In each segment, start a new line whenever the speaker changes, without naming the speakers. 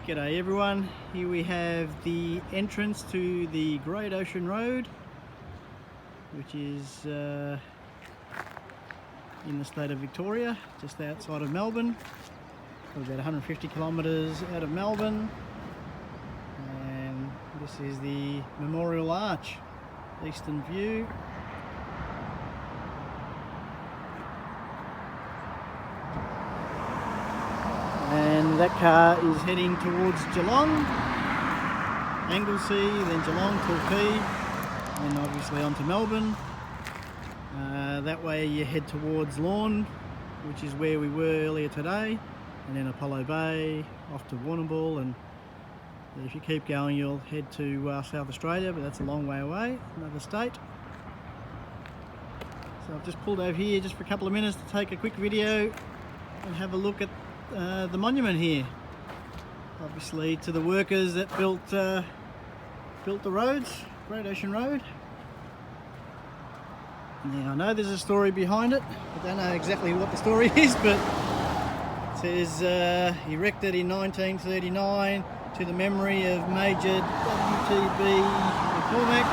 G'day everyone, here we have the entrance to the Great Ocean Road, which is in the state of Victoria, just outside of Melbourne, probably about 150 kilometres out of Melbourne. And this is the Memorial Arch, eastern view. And that car is heading towards Geelong, Anglesey, then Geelong, Torquay, and obviously onto Melbourne. That way you head towards Lorne, which is where we were earlier today, and then Apollo Bay, off to Warrnambool, and if you keep going you'll head to South Australia, but that's a long way away, another state. So I've just pulled over here just for a couple of minutes to take a quick video and have a look at the monument here, obviously to the workers that built the roads, Great Ocean Road. Now I know there's a story behind it, I don't know exactly what the story is, but it says erected in 1939 to the memory of Major W.T.B. McCormack,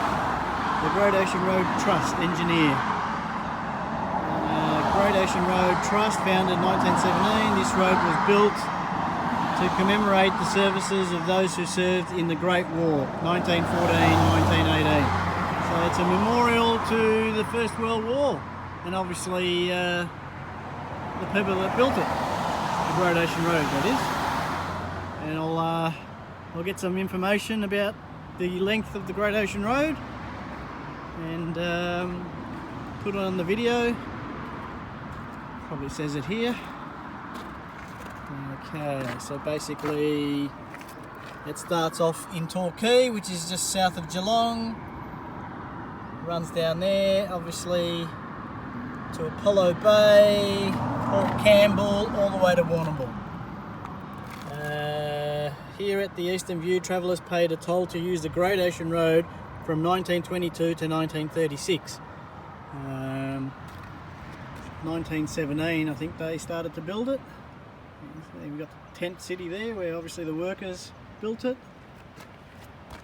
the Great Ocean Road Trust engineer. Great Ocean Road Trust, founded in 1917. This road was built to commemorate the services of those who served in the Great War, 1914-1918. So it's a memorial to the First World War, and obviously the people that built it, the Great Ocean Road, that is. And I'll get some information about the length of the Great Ocean Road and put it on the video. Probably says it here. Okay, so basically it starts off in Torquay, which is just south of Geelong, runs down there obviously to Apollo Bay, Port Campbell, all the way to Warrnambool. Here at the Eastern View, travellers paid a toll to use the Great Ocean Road from 1922 to 1936. 1917 I think they started to build it. So we've got the tent city there where obviously the workers built it.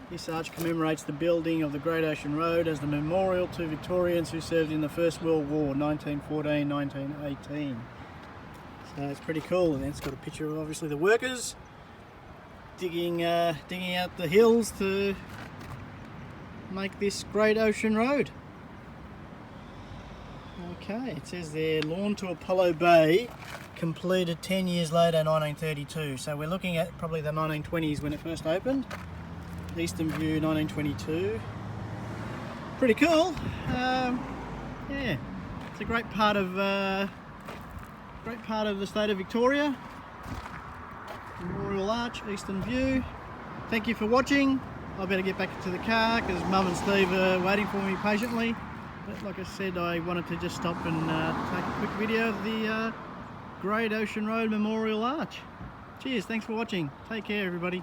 This arch commemorates the building of the Great Ocean Road as the memorial to Victorians who served in the First World War, 1914-1918. So it's pretty cool, and it's got a picture of obviously the workers digging out the hills to make this Great Ocean Road. Okay, it says there, Lorne to Apollo Bay, completed 10 years later, 1932. So we're looking at probably the 1920s when it first opened. Eastern View, 1922. Pretty cool. Yeah, it's a great part of the state of Victoria. Memorial Arch, Eastern View. Thank you for watching. I better get back to the car because Mum and Steve are waiting for me patiently. But like I said, I wanted to just stop and take a quick video of the Great Ocean Road Memorial Arch. Cheers, thanks for watching. Take care everybody.